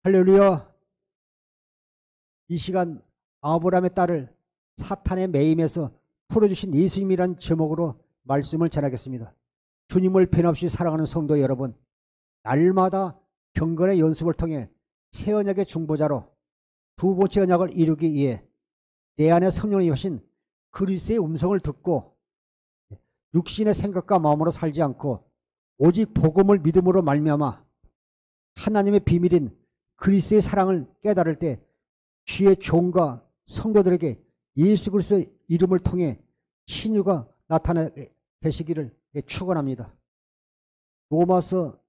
할렐루야. 이 시간 아브라함의 딸을 사탄의 매임에서 풀어주신 예수님이란 제목으로 말씀을 전하겠습니다. 주님을 변함없이 사랑하는 성도 여러분, 날마다 경건의 연습을 통해 새 언약의 중보자로 두 번째 언약을 이루기 위해 내 안에 성령이 하신 그리스도의 음성을 듣고 육신의 생각과 마음으로 살지 않고 오직 복음을 믿음으로 말미암아 하나님의 비밀인 그리스도의 사랑을 깨달을 때 주의 종과 성도들에게 예수 그리스도의 이름을 통해 신유가 나타나 되시기를 축원합니다. 로마서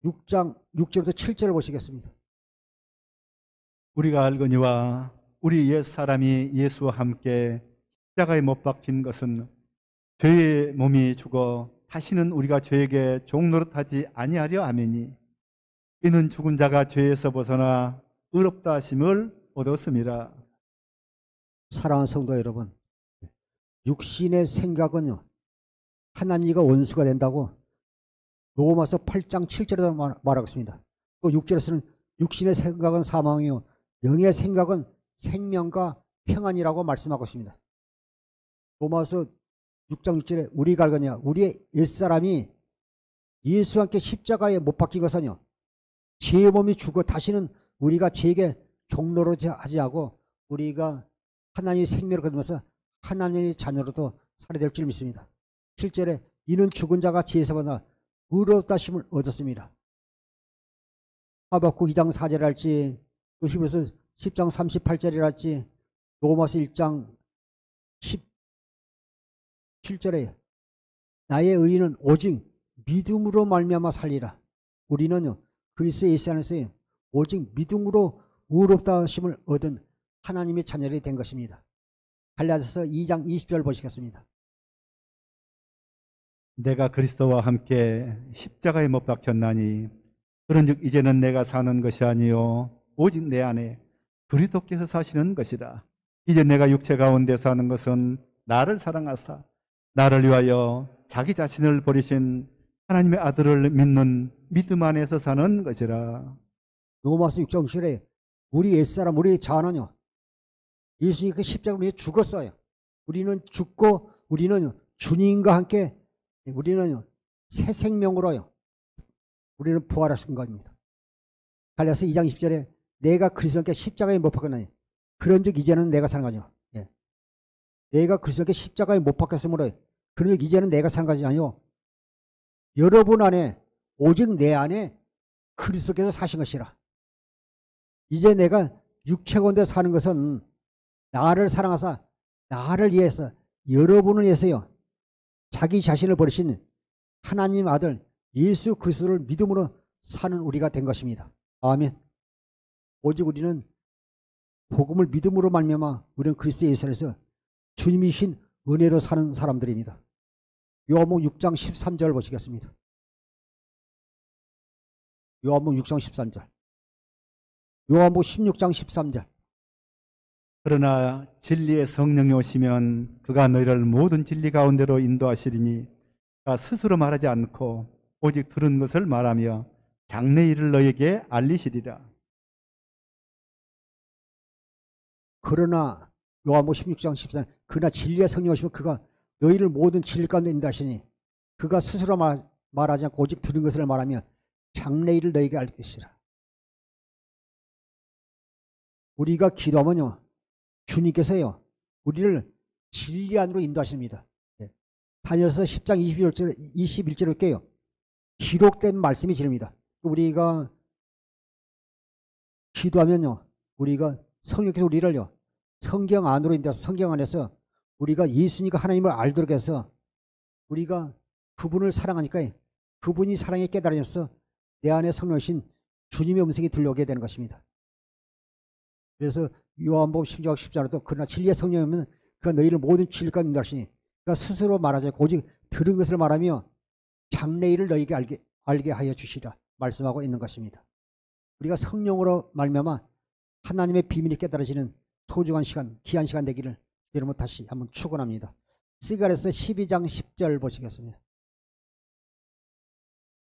6장 6절부터 7절을 보시겠습니다. 우리가 알거니와 우리 옛사람이 예수와 함께 십자가에 못 박힌 것은 죄의 몸이 죽어 다시는 우리가 죄에게 종노릇하지 아니하려 하매니 이는 죽은 자가 죄에서 벗어나 의롭다 하심을 얻었습니다. 사랑하는 성도 여러분, 육신의 생각은요 하나님과 원수가 된다고 로마서 8장 7절에도 말하고 있습니다. 또 6절에서는 육신의 생각은 사망이요 영의 생각은 생명과 평안이라고 말씀하고 있습니다. 로마서 6장 6절에 우리가 알거냐 우리의 옛사람이 예수와 함께 십자가에 못 박힌 것은요 죄의 몸이 죽어 다시는 우리가 죄에게 종노릇 하지 않고 우리가 하나님의 생명을 거두면서 하나님의 자녀로도 살아야 될 줄 믿습니다. 7절에 이는 죽은 자가 죄에서 벗어나 의롭다 하심을 얻었습니다. 하박국 2장 4절이랄지 또 히브리서 10장 38절이랄지 로마서 1장 17절에 나의 의인은 오직 믿음으로 말미암아 살리라. 우리는요 그리스도 예수 안에서 오직 믿음으로 의롭다 하심을 얻은 하나님의 자녀들이 된 것입니다. 갈라디아서 2장 20절 보시겠습니다. 내가 그리스도와 함께 십자가에 못 박혔나니 그런즉 이제는 내가 사는 것이 아니요 오직 내 안에 그리스도께서 사시는 것이라. 이제 내가 육체 가운데 사는 것은 나를 사랑하사 나를 위하여 자기 자신을 버리신 하나님의 아들을 믿는 믿음 안에서 사는 것이라. 로마서 6장 7절에 우리 옛사람 우리 자아는요 예수님이 그 십자가로 위해 죽었어요. 우리는 죽고 우리는 주님과 함께 우리는 새 생명으로요 우리는 부활하신 겁니다. 갈라디아서 2장 10절에 내가 그리스도께 십자가에 못 박혔나니 그런즉 이제는 내가 사는 거죠. 내가 그리스도께 십자가에 못 박혔으므로 그런즉 이제는 내가 사는 것이 아니요 여러분 안에 오직 내 안에 그리스도께서 사신 것이라. 이제 내가 육체 가운데 사는 것은 나를 사랑하사 나를 위해서 여러분을 위해서요 자기 자신을 버리신 하나님 아들 예수 그리스도를 믿음으로 사는 우리가 된 것입니다. 아멘. 오직 우리는 복음을 믿음으로 말미암아 우리는 그리스도 예수 안에서 주님이신 은혜로 사는 사람들입니다. 요한복음 6장 13절 보시겠습니다. 요한복음 6장 13절. 요한복음 16장 13절. 그러나 진리의 성령이 오시면 그가 너희를 모든 진리 가운데로 인도하시리니 그가 스스로 말하지 않고 오직 들은 것을 말하며 장래 일을 너희에게 알리시리라. 그러나 요한복음 16장 14절 그러나 진리의 성령이 오시면 그가 너희를 모든 진리 가운데 인도하시니 그가 스스로 말하지 않고 오직 들은 것을 말하며 장래 일을 너희에게 알리시리라. 우리가 기도하면요 주님께서요 우리를 진리 안으로 인도하십니다. 다니엘서 10장 21절을 볼게요. 기록된 말씀이 진리입니다. 우리가 기도하면요 우리가 성령께서 우리를요 성경 안으로 인도해서 성경 안에서 우리가 예수님과 하나님을 알도록 해서 우리가 그분을 사랑하니까 그분이 사랑에 깨달으면서 내 안에 성령이신 주님의 음성이 들려오게 되는 것입니다. 그래서 요한복음 16장 14절도 그러나 진리의 성령이면 그가 너희를 모든 진리가 인도하시니 그가 스스로 말하지 않고 오직 들은 것을 말하며 장래일을 너희에게 알게 하여 주시라 말씀하고 있는 것입니다. 우리가 성령으로 말미암아 하나님의 비밀이 깨달아지는 소중한 시간, 귀한 시간 되기를 여러분 다시 한번 축원합니다. 스가랴서 12장 10절 보시겠습니다.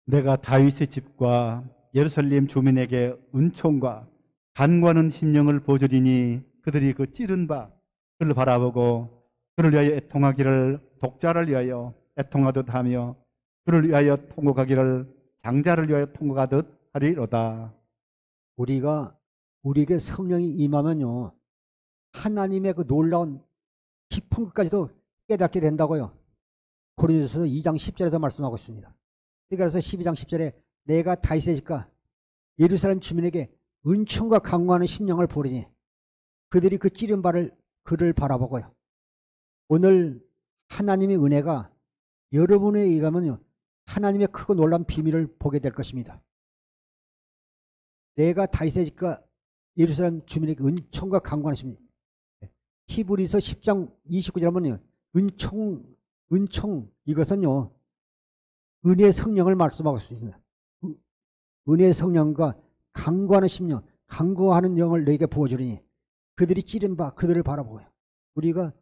내가 다윗의 집과 예루살렘 주민에게 은총과 간구하는 심령을 보여주리니 그들이 그 찌른 바 그를 바라보고 그를 위하여 애통하기를 독자를 위하여 애통하듯 하며 그를 위하여 통곡하기를 장자를 위하여 통곡하듯 하리로다. 우리에게 성령이 임하면요, 하나님의 그 놀라운 깊은 것까지도 깨닫게 된다고요. 고린도서 2장 10절에도 말씀하고 있습니다. 그래서 12장 10절에 내가 다윗의 집과 예루살렘 주민에게 은총과 강구하는 심령을 보이니 그들이 그 찌른 바를 그를 바라보고요. 오늘 하나님의 은혜가 여러분에 의하면요, 하나님의 크고 놀라운 비밀을 보게 될 것입니다. 내가 다윗의 집과 예루살렘 주민에게 은총과 강구하는 심령. 히브리서 10장 29절 하면요, 은총 이것은요, 은혜의 성령을 말씀하고 있습니다. 은혜의 성령과 강구하는 심령, 강구하는 영을 너에게 부어주리니 그들이 찌른 바 그들을 바라보고요. 우리가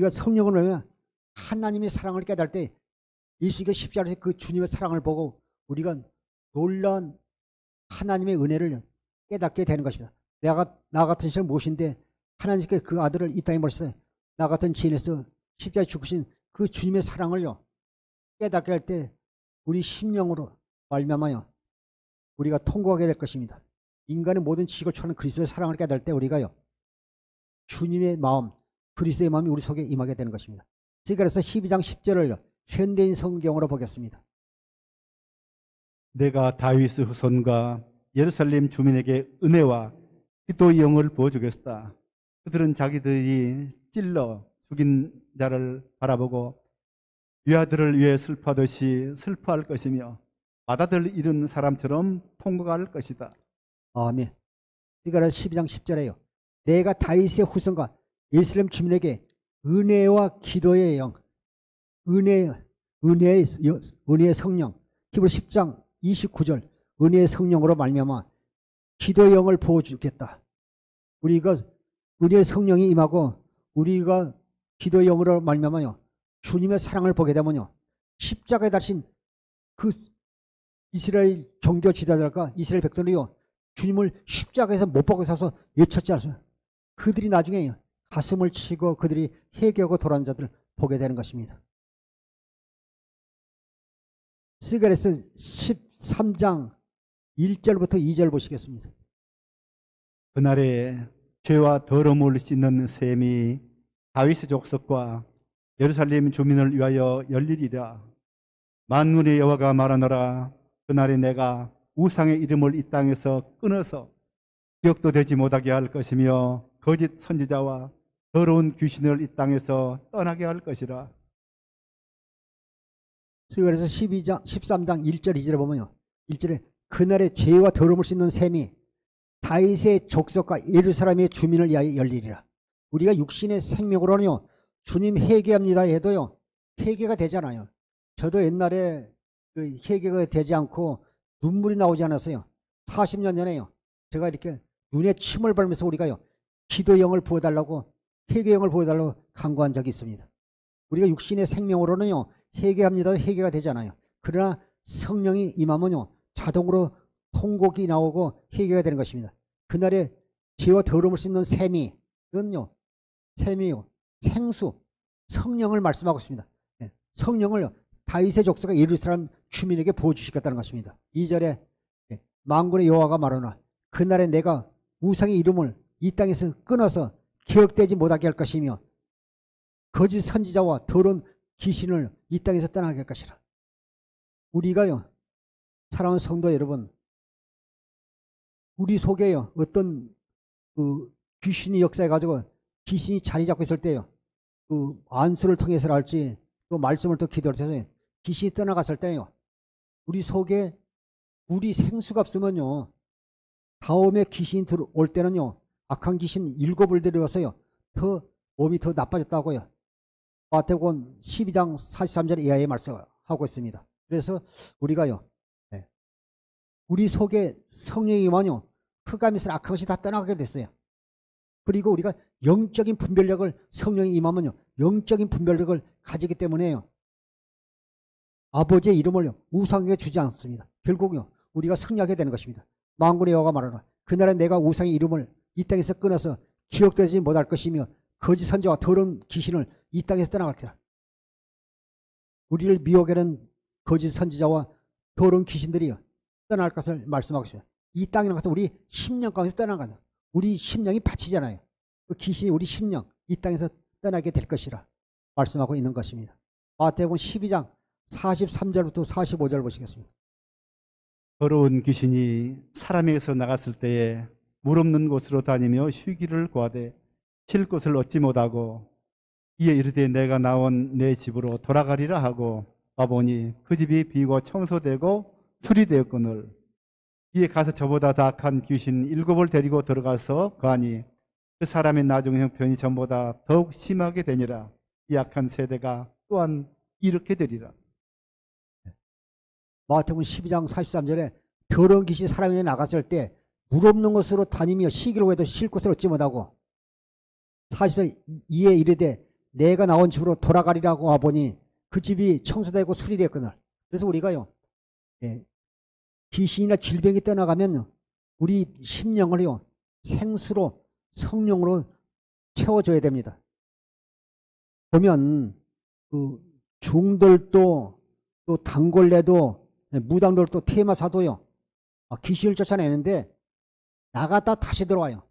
성령을 하면 하나님의 사랑을 깨달을 때 예수님의 십자가에서 그 주님의 사랑을 보고 우리가 놀라운 하나님의 은혜를 깨닫게 되는 것입니다. 나 같은 시는 무엇인데 하나님께 그 아들을 이 땅에 보내셨어요. 나 같은 죄인에서 십자가에 죽으신 그 주님의 사랑을요, 깨닫게 할 때 우리 심령으로 말미암아요, 우리가 통곡하게 될 것입니다. 인간의 모든 지식을 초월하는 그리스도의 사랑을 깨달을 때 우리가요, 주님의 마음, 그리스도의 마음이 우리 속에 임하게 되는 것입니다. 그래서 12장 10절을 현대인 성경으로 보겠습니다. 내가 다윗의 후손과 예루살렘 주민에게 은혜와 기도의 영을 부어주겠다. 그들은 자기들이 찔러 죽인 자를 바라보고 위아들을 위해 슬퍼하듯이 슬퍼할 것이며 맏아들 잃은 사람처럼 통곡할 것이다. 아멘. 그러니까 12장 10절에요. 내가 다윗의 후손과 예루살렘 주민에게 은혜와 기도의 영, 은혜의 성령, 히브리서 10장 29절 은혜의 성령으로 말미암아 기도의 영을 부어주겠다. 우리가 은혜의 성령이 임하고 우리가 기도의 영으로 말미암아요, 주님의 사랑을 보게 되면요, 십자가에 달린 그 이스라엘 종교 지도자들과 이스라엘 백성들이요, 주님을 십자가에서 못 박아서 외쳤지 않습니까? 그들이 나중에 가슴을 치고 그들이 회개하고 돌아온 자들을 보게 되는 것입니다. 스가랴서 13장 1절부터 2절 보시겠습니다. 그날에 죄와 더러움을 씻는 셈이 다윗의 족속과 예루살렘 주민을 위하여 열리리라. 만군의 여호와가 말하노라. 그날에 내가 우상의 이름을 이 땅에서 끊어서 기억도 되지 못하게 할 것이며 거짓 선지자와 더러운 귀신을 이 땅에서 떠나게 할 것이라. 그래서 13장 1절 2절에 보면요, 1절에 그날에 죄와 더러움을 씻는 셈이 다윗의 족속과 예루살렘의 주민을 위하여 열리리라. 우리가 육신의 생명으로는요, 주님 회개합니다 해도요, 회개가 되잖아요. 저도 옛날에 그 회개가 되지 않고 눈물이 나오지 않았어요. 40년 전에요, 제가 이렇게 눈에 침을 발면서 우리가요, 기도의 영을 부어달라고, 회개의 영을 부어달라고 간구한 적이 있습니다. 우리가 육신의 생명으로는요, 회개합니다 회개가 되잖아요. 그러나 성령이 임하면요, 자동으로 통곡이 나오고 회개가 되는 것입니다. 그날에 죄와 더러움을 씻는 셈이, 이건요, 셈이요, 생수, 성령을 말씀하고 있습니다. 성령을 다윗의 족속과 예루살렘 주민에게 부어주시겠다는 것입니다. 2절에 만군의 여호와가 말하노라. 그날에 내가 우상의 이름을 이 땅에서 끊어서 기억되지 못하게 할 것이며 거짓 선지자와 더러운 귀신을 이 땅에서 떠나게 할 것이라. 우리가요, 사랑하는 성도 여러분, 우리 속에요, 어떤 그 귀신이 역사해가지고 귀신이 자리 잡고 있을 때요, 그 안수를 통해서랄지 또 말씀을 또 기도를 해서 귀신이 떠나갔을 때요, 우리 속에 우리 생수가 없으면요, 다음에 귀신이 들어올 때는요, 악한 귀신 7을 데려와서요, 더 몸이 더 나빠졌다고요. 마태복음 12장 43절 이하의 말씀을 하고 있습니다. 그래서 우리가요, 우리 속에 성령이 임하면요, 흑암에서 악한 것이 다 떠나가게 됐어요. 그리고 우리가 영적인 분별력을, 성령이 임하면요, 영적인 분별력을 가지기 때문에요, 아버지의 이름을 우상에게 주지 않습니다. 결국요 우리가 승리하게 되는 것입니다. 만군의 여호와가 말하노라. 그날에 내가 우상의 이름을 이 땅에서 끊어서 기억되지 못할 것이며 거짓 선지자와 더러운 귀신을 이 땅에서 떠나갈게라. 우리를 미혹하는 거짓 선지자와 더러운 귀신들이 떠날 것을 말씀하고 있어요. 이 땅이라는 것은 우리 심령 가운데서 떠나는 거예요. 우리 심령이 바치잖아요. 그 귀신이 우리 심령 이 땅에서 떠나게 될 것이라 말씀하고 있는 것입니다. 마태복음 12장 43절부터 45절 보시겠습니다. 더러운 귀신이 사람에게서 나갔을 때에 물 없는 곳으로 다니며 쉬기를 구하되 쉴 곳을 얻지 못하고 이에 이르되 내가 나온 내 집으로 돌아가리라 하고 와보니 그 집이 비고 청소되고 수리되었거늘 이에 가서 저보다 더 악한 귀신 7을 데리고 들어가서 거하니 그 사람의 나중 형편이 전보다 더욱 심하게 되니라. 이 악한 세대가 또한 이렇게 되리라. 마태복음 12장 43절에 더러운 귀신이 사람에게 나갔을 때 물 없는 곳으로 다니며 쉬기로 해도 쉴 곳을 얻지 못하고 40절 이에 이르되 내가 나온 집으로 돌아가리라고 와보니 그 집이 청소되고 수리되었거늘. 그래서 우리가요 귀신이나 질병이 떠나가면 우리 심령을요 생수로 성령으로 채워줘야 됩니다. 보면 그 중들도 또 단골레도 무당들도 테마사도요 귀신을 쫓아내는데 나갔다 다시 들어와요.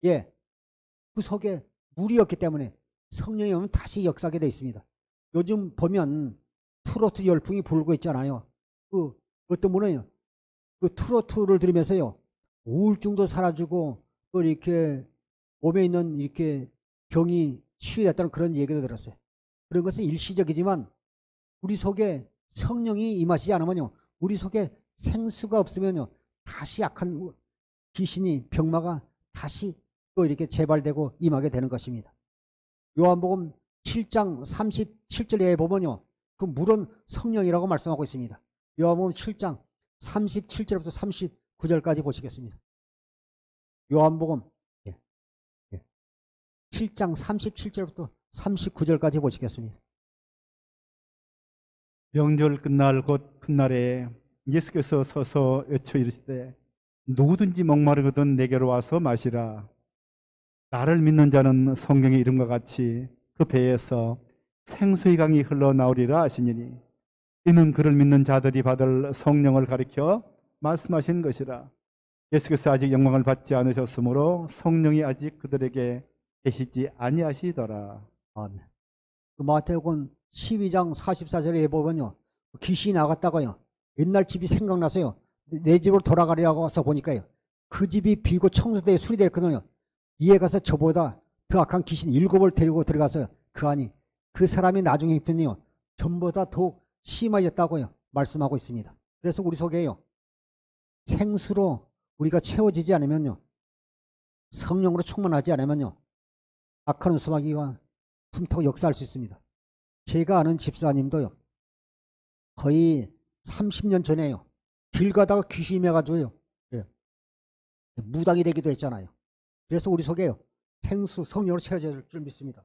예, 그 속에 물이 없기 때문에 성령이 오면 다시 역사하게 되어 있습니다. 요즘 보면 트로트 열풍이 불고 있잖아요. 그 어떤 분은요 그 트로트를 들으면서요 우울증도 사라지고 또 이렇게 몸에 있는 이렇게 병이 치유됐다는 그런 얘기도 들었어요. 그런 것은 일시적이지만 우리 속에 성령이 임하시지 않으면요 우리 속에 생수가 없으면요 다시 약한 귀신이 병마가 다시 또 이렇게 재발되고 임하게 되는 것입니다. 요한복음 7장 37절에 보면요 그 물은 성령이라고 말씀하고 있습니다. 요한복음 7장 37절부터 39절까지 보시겠습니다. 요한복음 7장 37절부터 39절까지 보시겠습니다. 명절 끝날 곧 훗날에 예수께서 서서 외쳐 이르시되 누구든지 목마르거든 내게로 와서 마시라. 나를 믿는 자는 성경의 이름과 같이 그 배에서 생수의 강이 흘러나오리라 하시니니 이는 그를 믿는 자들이 받을 성령을 가리켜 말씀하신 것이라. 예수께서 아직 영광을 받지 않으셨으므로 성령이 아직 그들에게 계시지 아니하시더라. 아멘. 그 마태복음 12장 44절에 보면요 귀신이 나갔다가요 옛날 집이 생각나서요 내 집으로 돌아가려고 와서 보니까요 그 집이 비고 청소되어 수리되었거든요. 이에 가서 저보다 더 악한 귀신 7을 데리고 들어가서 그 안이 그 사람이 나중에 입더니요 전보다 더욱 심해졌다고요 말씀하고 있습니다. 그래서 우리 속에요 생수로 우리가 채워지지 않으면요 성령으로 충만하지 않으면요 악한 수마귀가 품타고 역사할 수 있습니다. 제가 아는 집사님도요 거의 30년 전에요 길 가다가 귀신이 해가지고요 무당이 되기도 했잖아요. 그래서 우리 속에요 생수 성령으로 채워질 줄 믿습니다.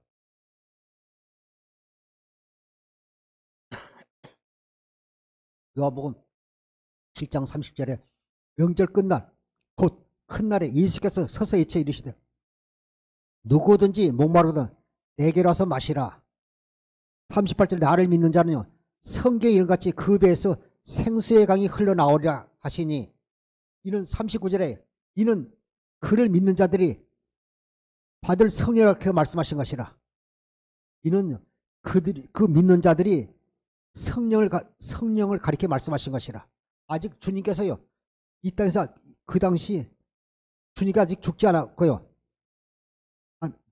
요한복음 7장 30절에 명절 끝날 곧 큰 날에 예수께서 서서 외쳐 이르시되 누구든지 목마르거든 내게로 와서 마시라. 38절 나를 믿는 자는요 성경에 이런같이 그 배에서 생수의 강이 흘러나오리라 하시니 이는 39절에 이는 그를 믿는 자들이 받을 성령을 그렇게 말씀하신 것이라. 이는 그들이 그 믿는 자들이 성령을 가리켜 말씀하신 것이라. 아직 주님께서요 이 땅에서 그 당시 주님이 아직 죽지 않았고요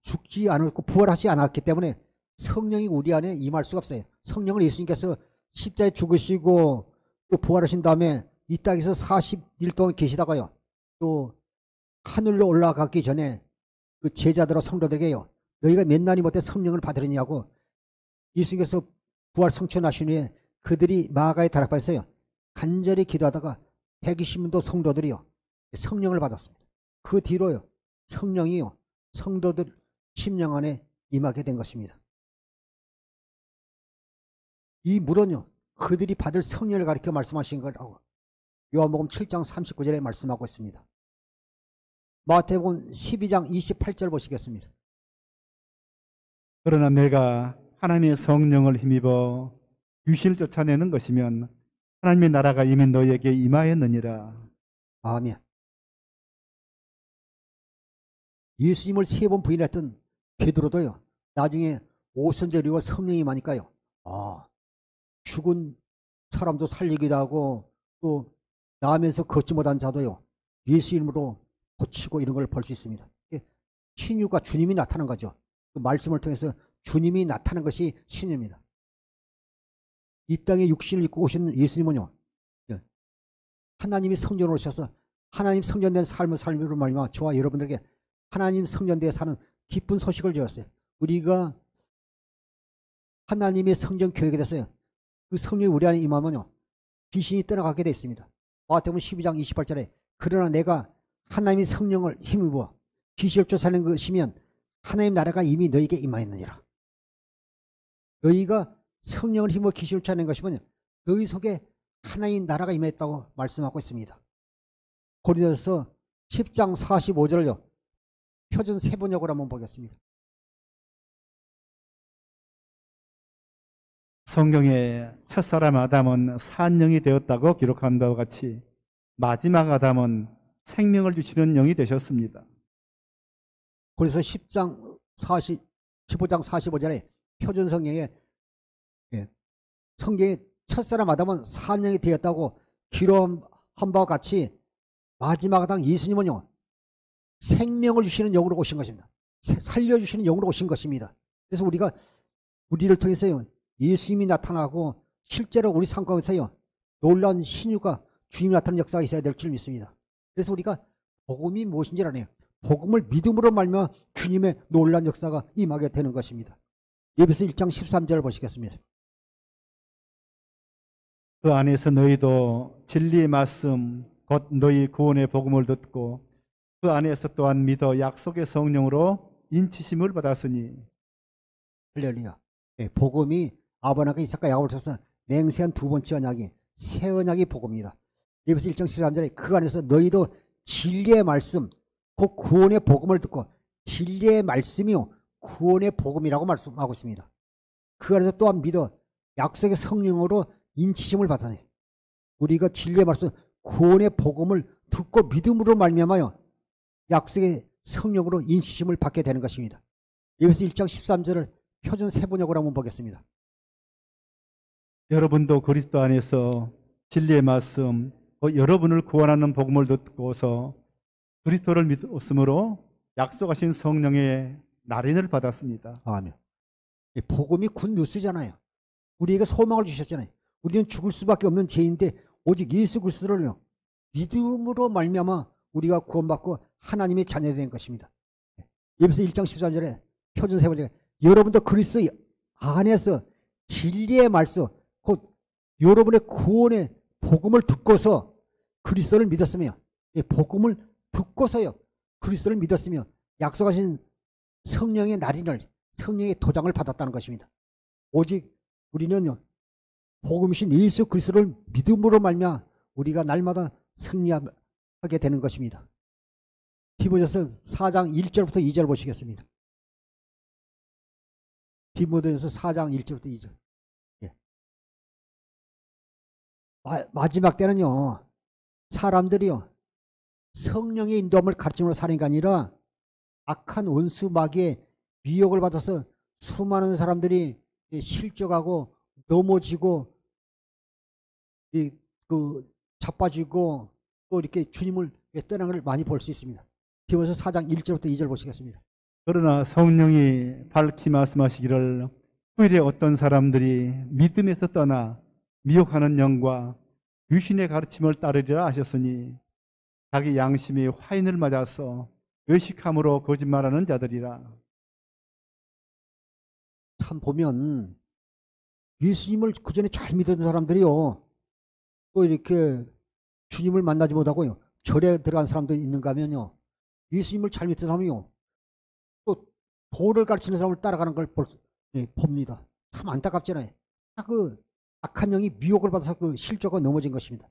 죽지 않았고 부활하지 않았기 때문에 성령이 우리 안에 임할 수가 없어요. 성령을 예수님께서 십자가에 죽으시고 또 부활하신 다음에 이 땅에서 40일 동안 계시다가요 또 하늘로 올라가기 전에 그 제자들과 성도들에게요 너희가 몇 날이 못해 성령을 받으느냐고 예수님께서 부활 성취하신 후에 그들이 마가에 다락방에서요 간절히 기도하다가 120명도 성도들이요 성령을 받았습니다. 그 뒤로요 성령이요 성도들 심령 안에 임하게 된 것입니다. 이 물은요 그들이 받을 성령을 가리켜 말씀하신 거라고 요한복음 7장 39절에 말씀하고 있습니다. 마태복음 12장 28절 보시겠습니다. 그러나 내가 하나님의 성령을 힘입어 귀신을 쫓아내는 것이면 하나님의 나라가 이미 너에게 임하였느니라. 아멘. 예수님을 3번 부인했던 베드로도요, 나중에 오순절이고 성령이 임하니까요, 죽은 사람도 살리기도 하고 또 나면서 걷지 못한 자도요, 예수 이름으로 고치고 이런 걸 볼 수 있습니다. 신유가 주님이 나타난 거죠. 그 말씀을 통해서 주님이 나타난 것이 신유입니다. 이 땅에 육신을 입고 오신 예수님은요, 하나님이 성전으로 오셔서 하나님 성전된 삶을 살므로 말미암아 저와 여러분들에게 하나님 성전대에 사는 기쁜 소식을 주었어요. 우리가 하나님의 성전 교회가 됐어요. 그 성령이 우리 안에 임하면요, 귀신이 떠나가게 되어 있습니다. 마태복음 12장 28절에 그러나 내가 하나님의 성령을 힘입어 귀신을 쫓아내는 것이면 하나님 나라가 이미 너에게 임하였느니라. 너희가 성령을 힘입어 귀신을 쫓아내는 것이면 너희 속에 하나님 나라가 임했다고 말씀하고 있습니다. 고린도서 10장 45절을요, 표준 세번역으로 한번 보겠습니다. 성경에 첫사람 아담은 산영이 되었다고 기록한 바와 같이 마지막 아담은 생명을 주시는 영이 되셨습니다. 그래서 15장 45절에 표준 성경에 성경에 첫사람 아담은 산영이 되었다고 기록한 바와 같이 마지막 아담 예수님은요, 생명을 주시는 영으로 오신 것입니다. 살려주시는 영으로 오신 것입니다. 그래서 우리가 우리를 통해서요, 예수님이 나타나고 실제로 우리 삶 가운데서요, 놀라운 신유가 주님이 나타나는 역사가 있어야 될 줄 믿습니다. 그래서 우리가 복음이 무엇인지 알아요. 복음을 믿음으로 말미암아 주님의 놀라운 역사가 임하게 되는 것입니다. 에베소 1장 13절을 보시겠습니다. 그 안에서 너희도 진리의 말씀 곧 너희 구원의 복음을 듣고 그 안에서 또한 믿어 약속의 성령으로 인치심을 받았으니. 할렐루야. 복음이 아브라함과 이삭과 야곱을 통해서 맹세한 두 번째 언약이 새 언약이 복음입니다. 에베소 1장 13절에 그 안에서 너희도 진리의 말씀 곧 구원의 복음을 듣고, 진리의 말씀이요 구원의 복음이라고 말씀하고 있습니다. 그 안에서 또한 믿어 약속의 성령으로 인치심을 받으니, 우리가 진리의 말씀 구원의 복음을 듣고 믿음으로 말미암아요 약속의 성령으로 인치심을 받게 되는 것입니다. 에베소 1장 13절을 표준 세번역으로 한번 보겠습니다. 여러분도 그리스도 안에서 진리의 말씀 여러분을 구원하는 복음을 듣고서 그리스도를 믿었으므로 약속하신 성령의 날인을 받았습니다. 아멘. 복음이 굿 뉴스잖아요. 우리에게 소망을 주셨잖아요. 우리는 죽을 수밖에 없는 죄인데 오직 예수 그리스도를 믿음으로 말미암아 우리가 구원받고 하나님의 자녀가 된 것입니다. 에베소 1장 13절에 표준 세번역에 여러분도 그리스도 안에서 진리의 말씀 곧 여러분의 구원의 복음을 듣고서 그리스도를 믿었으며, 복음을 듣고서요 그리스도를 믿었으며 약속하신 성령의 날인을, 성령의 도장을 받았다는 것입니다. 오직 우리는요 복음이신 예수 그리스도를 믿음으로 말미암아 우리가 날마다 승리하게 되는 것입니다. 디모데서 4장 1절부터 2절 보시겠습니다. 디모데서 4장 1절부터 2절. 마지막 때는요 사람들이요 성령의 인도함을 가르침으로 사는 게 아니라 악한 원수 마귀의 미혹을 받아서 수많은 사람들이 실족하고 넘어지고 자빠지고 또 이렇게 주님을 떠나는 걸 많이 볼 수 있습니다. 디모데서 4장 1절부터 2절 보시겠습니다. 그러나 성령이 밝히 말씀하시기를 후일에 어떤 사람들이 믿음에서 떠나 미혹하는 영과 귀신의 가르침을 따르리라 하셨으니 자기 양심이 화인을 맞아서 의식함으로 거짓말하는 자들이라. 참 보면 예수님을 그 전에 잘 믿었던 사람들이요 또 이렇게 주님을 만나지 못하고요 절에 들어간 사람도 있는가 하면요 예수님을 잘 믿던 사람이요 또 도를 가르치는 사람을 따라가는 걸 봅니다. 참 안타깝잖아요. 그 악한 영이 미혹을 받아서 그 실족과 넘어진 것입니다.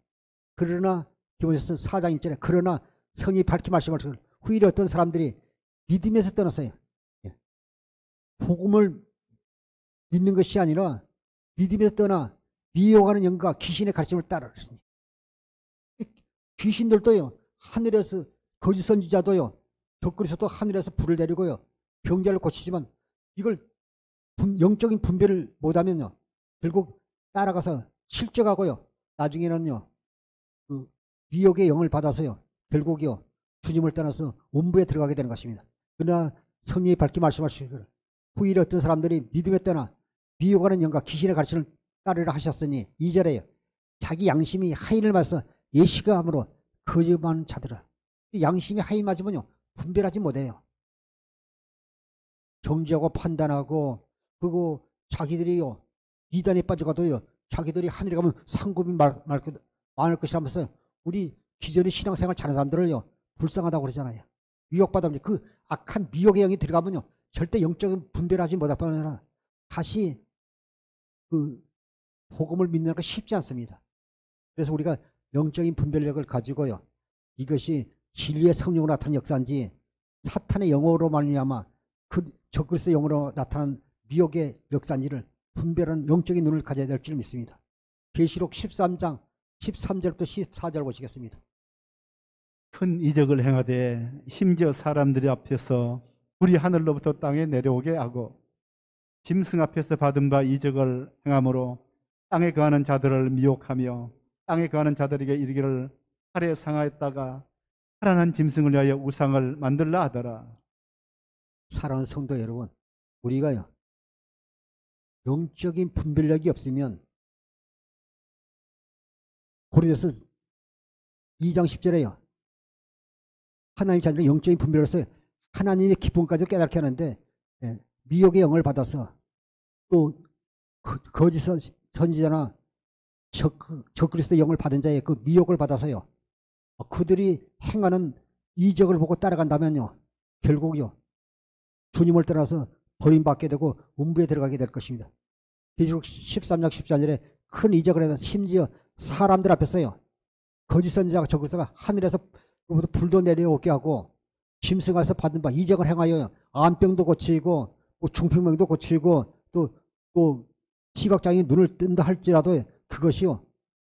그러나 디모데서 4장 1절에 그러나 성이 밝히 말씀하시길 후일에 어떤 사람들이 믿음에서 떠났어요. 예. 복음을 믿는 것이 아니라 믿음에서 떠나 미혹하는 영과 귀신의 가르침을 따르니 귀신들도요 하늘에서 거짓 선지자도요 적그리스도도 하늘에서 불을 내리고요 병자를 고치지만 이걸 영적인 분별을 못하면요 결국 따라가서 실족하고요 나중에는요 그 미혹의 영을 받아서요 결국이요 주님을 떠나서 음부에 들어가게 되는 것입니다. 그러나 성령이 밝게 말씀하시기를 후일에 어떤 사람들이 믿음에 떠나 미혹하는 영과 귀신의 가르침을 따르라 하셨으니 2절에요 자기 양심이 하인을 맞서 예시가함으로 거짓말하는 자들아 양심이 하인 맞으면요 분별하지 못해요. 정죄하고 판단하고 그리고 자기들이요 이단에 빠져가도요 자기들이 하늘에 가면 상급이 많을 것이라면서 우리 기존의 신앙생활 잘하는 사람들을요 불쌍하다고 그러잖아요. 미혹받으면 그 악한 미혹의 영이 들어가면요 절대 영적인 분별하지 못할 뿐 아니라 다시 그 복음을 믿는 거 쉽지 않습니다. 그래서 우리가 영적인 분별력을 가지고요 이것이 진리의 성령으로 나타난 역사인지 사탄의 영어로 말미암아 그 적그리스도의 영어로 나타난 미혹의 역사인지를 분별하는 영적인 눈을 가져야 될 줄 믿습니다. 계시록 13장 13절부터 14절 보시겠습니다. 큰 이적을 행하되 심지어 사람들이 앞에서 불이 하늘로부터 땅에 내려오게 하고 짐승 앞에서 받은 바 이적을 행함으로 땅에 거하는 자들을 미혹하며 땅에 거하는 자들에게 이르기를 하늘에 상하였다가 살아난 짐승을 위하여 우상을 만들라 하더라. 사랑하는 성도 여러분 우리가요 영적인 분별력이 없으면 고린도서 2장 10절에요 하나님 자녀의 영적인 분별로서 하나님의 기쁨까지 깨닫게 하는데 미혹의 영을 받아서 또 거짓 선지자나 적그리스도의 영을 받은 자의 그 미혹을 받아서요 그들이 행하는 이적을 보고 따라간다면요 결국요 주님을 떠나서 버림받게 되고 음부에 들어가게 될 것입니다. 계시록 13장 14절에 큰 이적을 해서 심지어 사람들 앞에서요 거짓 선지자가 적그리스도가 하늘에서 불도 내려오게 하고 짐승에서 받은 바 이적을 행하여 암병도 고치고 중풍병도 고치고 또 시각장애인 눈을 뜬다 할지라도 그것이요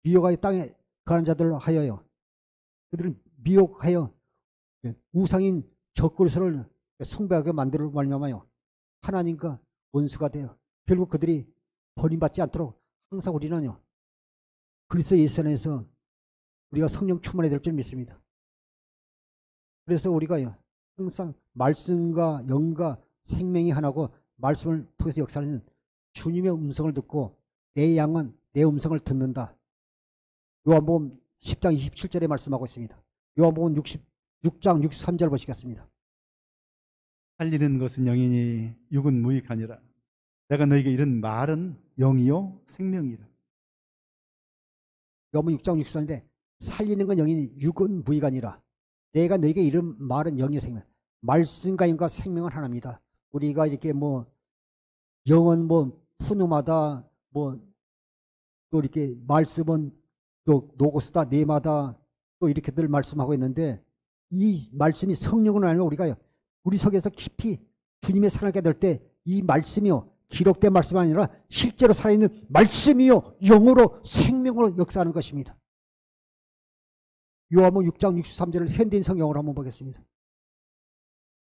미혹하여 땅에 거하는 자들로 하여요 그들을 미혹하여 우상인 적그리스도를 숭배하게 만들어 말미암아요 하나님과 원수가 되어 결국 그들이 버림받지 않도록 항상 우리는요 그리스도 예수 안에서 우리가 성령 충만해야 될 줄 믿습니다. 그래서 우리가요 항상 말씀과 영과 생명이 하나고 말씀을 통해서 역사하는 주님의 음성을 듣고 내 양은 내 음성을 듣는다. 요한복음 10장 27절에 말씀하고 있습니다. 요한복음 6장 63절 보시겠습니다. 살리는 것은 영이니 육은 무익하니라. 내가 너에게 이런 말은 영이요 생명이라. 요한복음 6장 63절에 살리는 건 영이니 육은 무익하니라. 내가 너에게 이런 말은 영이요 생명. 말씀과 영과 생명은 하나입니다. 우리가 이렇게 영은 푸누마다 또 이렇게 말씀은 또 노고스다 네마다 또 이렇게 늘 말씀하고 있는데 이 말씀이 성령으로 알면 우리가 우리 속에서 깊이 주님의 사랑하게 될 때 이 말씀이요 기록된 말씀이 아니라 실제로 살아있는 말씀이요 영으로 생명으로 역사하는 것입니다. 요한복음 6장 63절을 현대인 성경으로 한번 보겠습니다.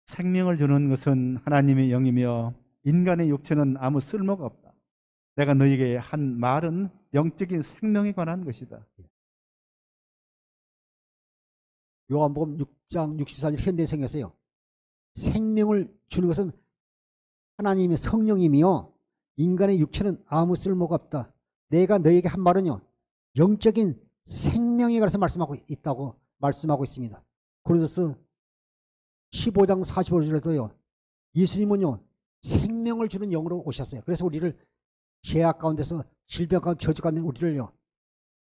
생명을 주는 것은 하나님의 영이며 인간의 육체는 아무 쓸모가 없다. 내가 너에게 한 말은 영적인 생명에 관한 것이다. 요한복음 6장 64절 현대인 성경에서요. 생명을 주는 것은 하나님의 성령이며 인간의 육체는 아무 쓸모가 없다. 내가 너에게 한 말은요. 영적인 생명에 관해서 말씀하고 있다고 말씀하고 있습니다. 고린도서 15장 45절에도요. 예수님은요. 생명을 주는 영으로 오셨어요. 그래서 우리를 죄악 가운데서 질병 가운데 저주 가운데 우리를요.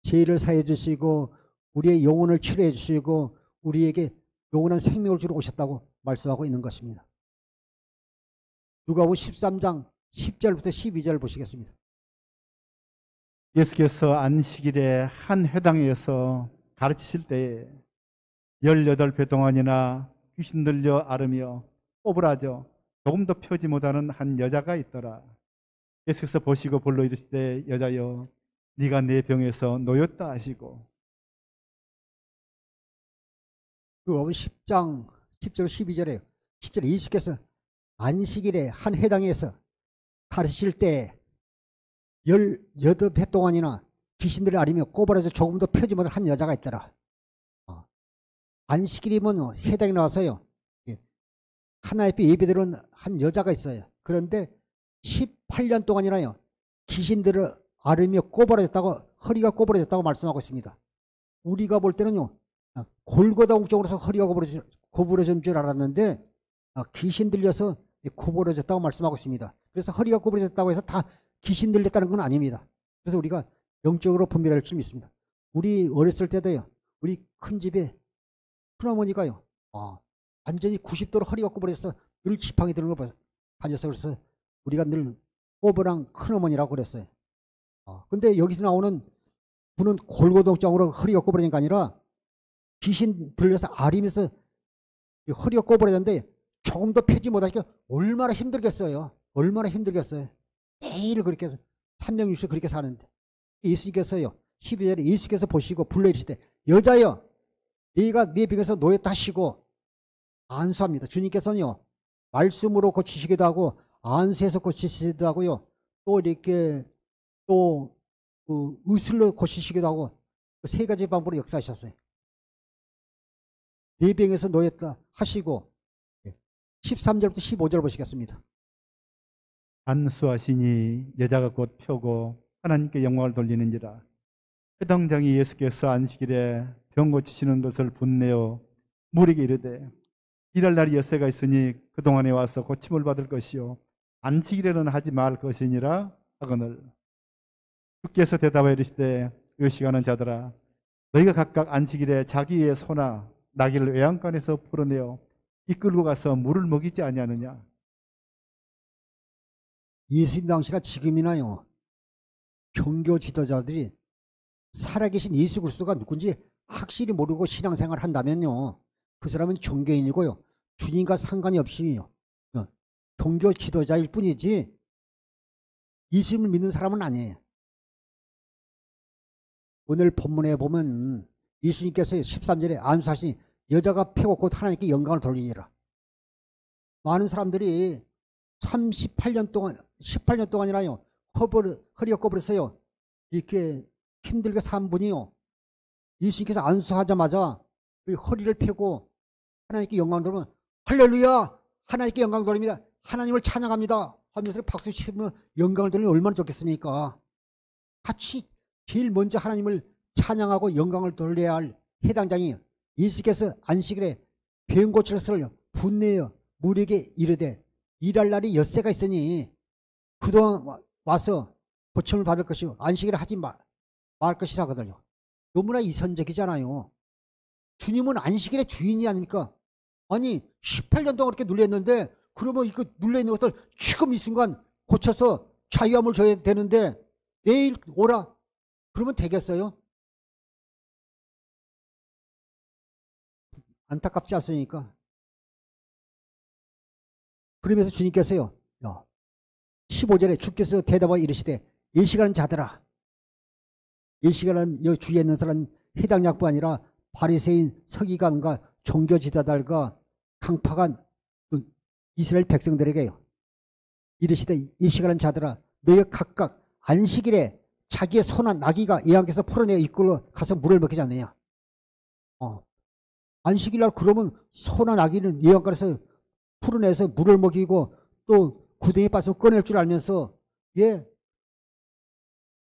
죄를 사해 주시고 우리의 영혼을 치료해 주시고 우리에게 영원한 생명을 주러 오셨다고 말씀하고 있는 것입니다. 누가복음 13장 10절부터 12절 보시겠습니다. 예수께서 안식일에 한 회당에서 가르치실 때에 18배 동안이나 귀신 들려 앓으며 꼬부라져 조금도 펴지 못하는 한 여자가 있더라. 예수께서 보시고 불러 이르실 때 여자여 네가 내 병에서 놓였다 하시고 그 10장 10절 12절에 10절에 예수께서 안식일에 한 회당에서 가르치실 때 18배 동안이나 귀신들을 앓으며 꼬부라져 조금도 펴지 못한 한 여자가 있더라. 안식일이면 회당에 나와서요. 하나의 예배드리는 한 여자가 있어요. 그런데 18년 동안이나요. 귀신들을 앓으며 꼬부라졌다고, 허리가 꼬부라졌다고 말씀하고 있습니다. 우리가 볼 때는요. 골고다 옥쪽으로서 허리가 꼬부러진 줄 알았는데 귀신 들려서 꼬부러졌다고 말씀하고 있습니다. 그래서 허리가 꼬부러졌다고 해서 다 귀신 들렸다는 건 아닙니다. 그래서 우리가 영적으로 분별할 수 있습니다. 우리 어렸을 때도요. 우리 큰 집에 큰어머니가요. 완전히 90도로 허리가 꼬부러져서 늘 지팡이 드는 거 다녀서 그래서 우리가 늘 꼬부랑 큰어머니라고 그랬어요. 근데 여기서 나오는 분은 골고동장으로 허리가 꼬부러진 게 아니라 귀신 들려서 앓으면서 허리가 꼬부러졌는데 조금 더 펴지 못하니까 얼마나 힘들겠어요. 얼마나 힘들겠어요. 매일 그렇게 해서 360일 그렇게 사는데 예수께서요. 12절에 예수께서 보시고 불러이르시되 여자여 네가 네 병에서 놓였다 하시고 안수합니다. 주님께서는요. 말씀으로 고치시기도 하고 안수해서 고치시기도 하고요. 또 이렇게 또 그 의술로 고치시기도 하고 그 세 가지 방법으로 역사하셨어요. 네 병에서 놓였다 하시고 13절부터 15절 보시겠습니다. 안수하시니 여자가 곧 펴고 하나님께 영광을 돌리는지라. 회당장이 예수께서 안식일에 병 고치시는 것을 분내어 무리에게 이르되 일할 날이 엿새가 있으니 그동안에 와서 고침을 받을 것이요 안식일에는 하지 말 것이니라 하거늘 주께서 대답하여 이르시되 요시가는 자들아 너희가 각각 안식일에 자기의 소나 나귀를 외양간에서 풀어내어 이끌고 가서 물을 먹이지 아니하느냐. 예수님 당시나 지금이나요. 종교 지도자들이 살아계신 예수 그리스도가 누군지 확실히 모르고 신앙생활을 한다면요. 그 사람은 종교인이고요. 주님과 상관이 없이요. 종교 지도자일 뿐이지 예수님을 믿는 사람은 아니에요. 오늘 본문에 보면 예수님께서 13절에 안수하시니 여자가 펴고 곧 하나님께 영광을 돌리니라. 많은 사람들이 38년 동안 18년 동안이나요. 허리가 꼬부렸어요. 이렇게 힘들게 산 분이요. 예수님께서 안수하자마자 그 허리를 펴고 하나님께 영광을 돌리면 할렐루야 하나님께 영광을 돌립니다. 하나님을 찬양합니다 하면서 박수 치면 영광을 돌리면 얼마나 좋겠습니까? 같이 제일 먼저 하나님을 찬양하고 영광을 돌려야 할 회당장이 예수께서 안식일에 병 고치를 분내어 무리에게 이르되 일할 날이 엿새가 있으니 그동안 와서 고침을 받을 것이요 안식일에 하지 말 것이라 하거든요. 너무나 이선적이잖아요. 주님은 안식일의 주인이 아닙니까? 아니 18년 동안 그렇게 눌렸는데 그러면 이거 눌려있는 것을 지금 이 순간 고쳐서 자유함을 줘야 되는데 내일 오라 그러면 되겠어요? 안타깝지 않습니까? 그러면서 주님께서요 15절에 주께서 대답하여 이르시되 이 시간은 자들아 이 시간은 여기 주위에 있는 사람 해당약부 아니라 바리새인 서기관과 종교지도자들과 강팍한 이스라엘 백성들에게요 이르시되 이 시간은 자들아 너희가 각각 안식일에 자기의 소나 나귀가 예양께서 풀어내어 이끌러 가서 물을 먹이지 않느냐. 안식일날 그러면 소나 나귀는 예양간에서 풀어내서 물을 먹이고 또 구덩이에 빠져서 꺼낼 줄 알면서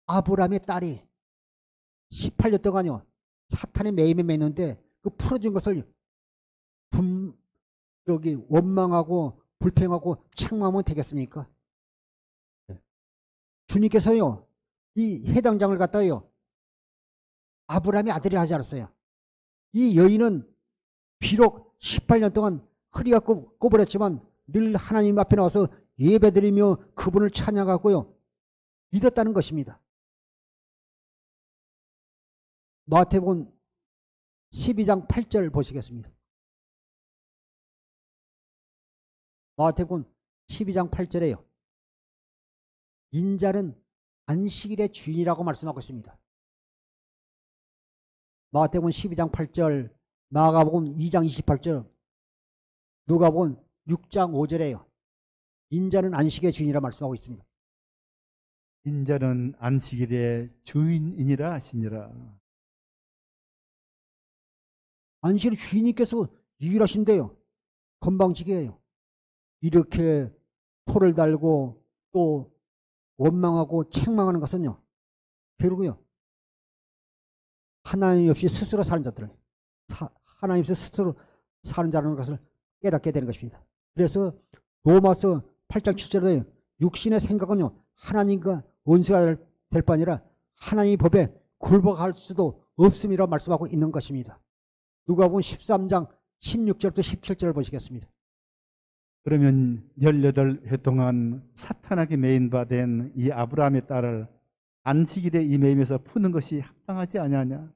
아브라함의 딸이 18년 동안요 사탄의 매임에 맺는데 그 풀어준 것을 여기 원망하고 불평하고 책망하면 되겠습니까? 주님께서요 이 해당장을 갖다요 아브라함의 아들이 하지 않았어요. 이 여인은 비록 18년 동안 허리가 꼬부렸지만 늘 하나님 앞에 나와서 예배드리며 그분을 찬양하고요 믿었다는 것입니다. 마태복음 12장 8절 보시겠습니다. 마태복음 12장 8절에요. 인자는 안식일의 주인이라고 말씀하고 있습니다. 마태복음 12장 8절, 마가복음 2장 28절, 누가복음 6장 5절에요. 인자는 안식의 주인이라 말씀하고 있습니다. 인자는 안식일의 주인이니라 하시니라. 안식일의 주인님께서 유일하신데요. 건방지게요. 이렇게 토를 달고 또 원망하고 책망하는 것은요. 결국요. 하나님 없이 스스로 사는 자들을 하나님 없이 스스로 사는 자라는 것을 깨닫게 되는 것입니다. 그래서 로마서 8장 7절에 육신의 생각은요. 하나님과 원수가 될 바 아니라 하나님의 법에 굴복할 수도 없음이라 말씀하고 있는 것입니다. 누가복음 13장 16절부터 17절을 보시겠습니다. 그러면 18해 동안 사탄에게 매인받은 이 아브라함의 딸을 안식일에 이 매임에서 푸는 것이 합당하지 아니하냐.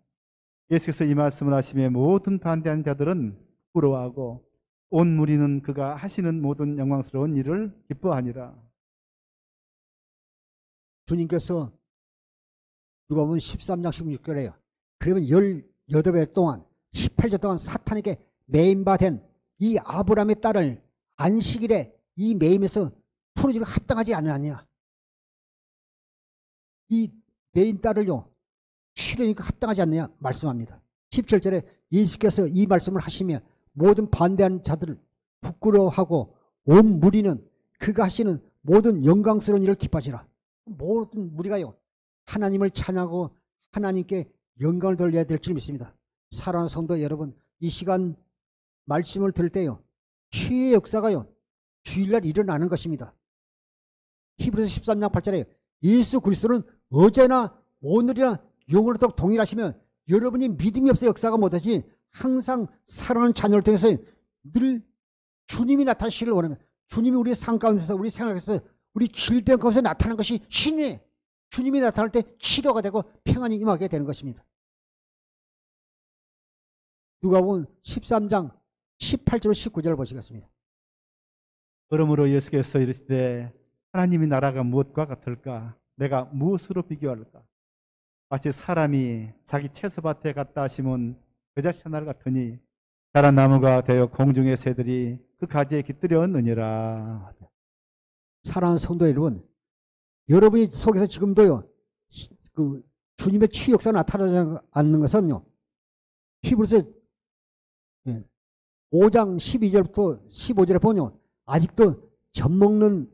예수께서 이 말씀을 하시며 모든 반대하는 자들은 부러워하고 온 무리는 그가 하시는 모든 영광스러운 일을 기뻐하니라. 주님께서 누가복음 13장 16절에요. 그러면 18해 동안 18년 동안 사탄에게 매임받은 이 아브라함의 딸을 안식일에 이 매임에서 풀어주는 합당하지 않느냐. 이 매인 딸을요. 치료니까 합당하지 않느냐 말씀합니다. 17절에 예수께서 이 말씀을 하시며 모든 반대하는 자들을 부끄러워하고 온 무리는 그가 하시는 모든 영광스러운 일을 기뻐하시라. 모든 무리가요. 하나님을 찬양하고 하나님께 영광을 돌려야 될 줄 믿습니다. 사랑하는 성도 여러분, 이 시간 말씀을 들을 때요. 치유의 역사가요. 주일날 일어나는 것입니다. 히브리서 13장 8절에 예수 그리스도는 어제나 오늘이나 영원토록 동일하시면 여러분이 믿음이 없어 역사가 못하지 항상 사랑하는 자녀를 통해서 늘 주님이 나타나시기를 원합니다. 주님이 우리의 삶 가운데서 우리 생활에서 우리 질병 가운데 나타나는 것이 신이에요. 주님이 나타날 때 치료가 되고 평안이 임하게 되는 것입니다. 누가복음 13장 18절 19절을 보시겠습니다. 그러므로 예수께서 이르시되 하나님의 나라가 무엇과 같을까? 내가 무엇으로 비교할까? 마치 사람이 자기 채소밭에 갖다 심은 겨자씨 하나를 같으니 자란 나무가 되어 공중의 새들이 그 가지에 깃들여 얻느니라. 사랑하는 성도 여러분, 여러분이 속에서 지금도요, 그 주님의 치유 역사가 나타나지 않는 것은요, 히브리서 5장 12절부터 15절에 보면 아직도 젖먹는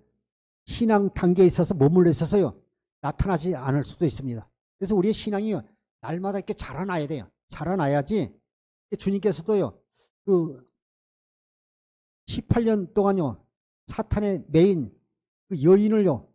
신앙 단계에 있어서 머물러 있어서요, 나타나지 않을 수도 있습니다. 그래서 우리의 신앙이 날마다 이렇게 자라나야 돼요. 자라나야지 주님께서도요, 그 18년 동안요, 사탄의 메인 그 여인을요,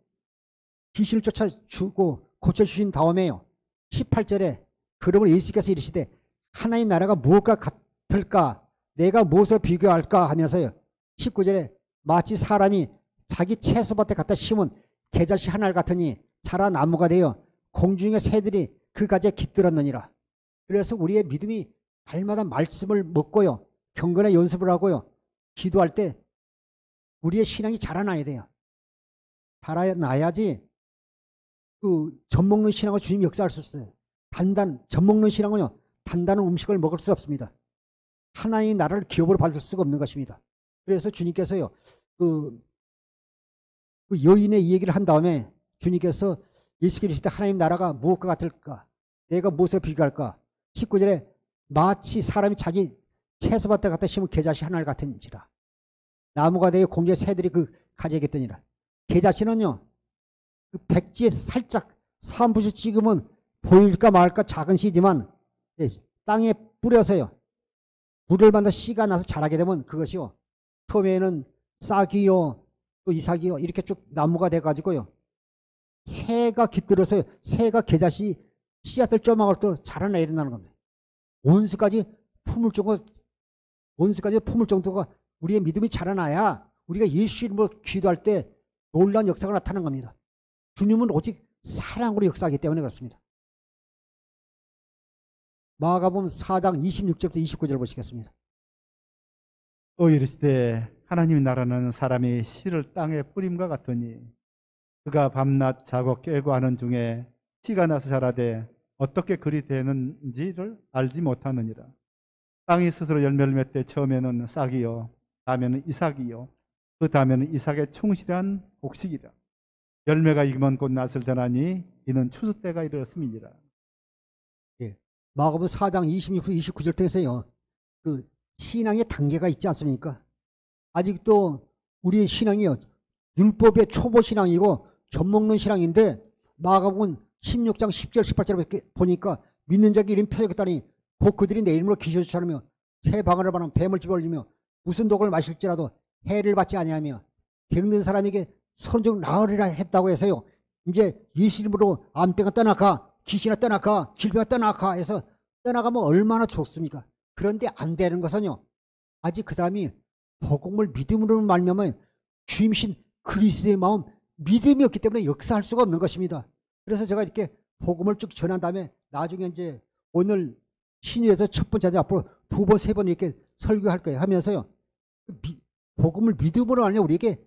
귀신을 쫓아주고 고쳐주신 다음에요, 18절에 그러므로 예수께서 이르시되 하나님 나라가 무엇과 같을까? 내가 무엇을 비교할까? 하면서요, 19절에 마치 사람이 자기 채소밭에 갖다 심은 겨자씨 하나를 같으니 자란 나무가 되어 공중의 새들이 그 가지에 깃들었느니라. 그래서 우리의 믿음이 날마다 말씀을 먹고요, 경건의 연습을 하고요, 기도할 때 우리의 신앙이 자라나야 돼요. 자라나야지 그 젖먹는 신앙을 주님이 역사할 수 있어요. 젖먹는 신앙은요, 단단한 음식을 먹을 수 없습니다. 하나님의 나라를 기업으로 받을 수가 없는 것입니다. 그래서 주님께서요, 그 여인의 이 얘기를 한 다음에 주님께서 예수께서 이르시되 하나님 나라가 무엇과 같을까? 내가 무엇을 비교할까? 19절에 마치 사람이 자기 채소밭에 갖다 심은 겨자씨 하나를 같은지라. 나무가 되어 공중의 새들이 그 가지에 깃드니라. 겨자씨는요, 그 백지에 살짝 사무시 찍으면 보일까 말까 작은 씨지만 땅에 뿌려서요, 물을 받아 씨가 나서 자라게 되면 그것이요, 처음에는 싹이요, 또 이삭이요, 이렇게 쭉 나무가 돼가지고요, 새가 깃들어서 새가 겨자씨 씨앗을 쪼막을 또 자라나야 된다는 겁니다. 원수까지 품을 정도가 우리의 믿음이 자라나야 우리가 예수 이름으로 기도할 때 놀라운 역사가 나타나는 겁니다. 주님은 오직 사랑으로 역사하기 때문에 그렇습니다. 마가복음 4장 26절부터 29절 보시겠습니다. 또 이르시되 하나님의 나라는 사람이 씨를 땅에 뿌림과 같으니 그가 밤낮 자고 깨고 하는 중에 씨가 나서 자라되 어떻게 그리 되는지를 알지 못하느니라. 땅이 스스로 열매를 맺되 처음에는 싹이요 다음에는 이삭이요 그 다음에는 이삭의 충실한 곡식이라. 열매가 익으면 곧 낫을 드나니 이는 추수 때가 이르렀음이니라. 예. 마가복음 4장 26, 29절 때에서요. 그 신앙의 단계가 있지 않습니까? 아직도 우리의 신앙이요. 율법의 초보 신앙이고 젖먹는 신앙인데 마가복음 16장 10절 18절에 보니까 믿는 자에게 이름 표적했다니 곧 그들이 내 이름으로 귀신을 쫓아내며 새 방언을 받으며 뱀을 집어올리며 무슨 독을 마실지라도 해를 받지 아니하며 병든 사람에게 손적 나으리라 했다고 해서요. 이제 예수 이름으로 암병아 떠나가, 귀신아 떠나가, 질병아 떠나가 해서 떠나가면 얼마나 좋습니까? 그런데 안 되는 것은요. 아직 그 사람이 복음을 믿음으로 말미암아 주임신 그리스도의 마음 믿음이 없기 때문에 역사할 수가 없는 것입니다. 그래서 제가 이렇게 복음을 쭉 전한 다음에 나중에 이제 오늘 신유에서 첫 번째 앞으로 두 번, 세 번 이렇게 설교할 거예요. 하면서요. 복음을 믿음으로 하면 우리에게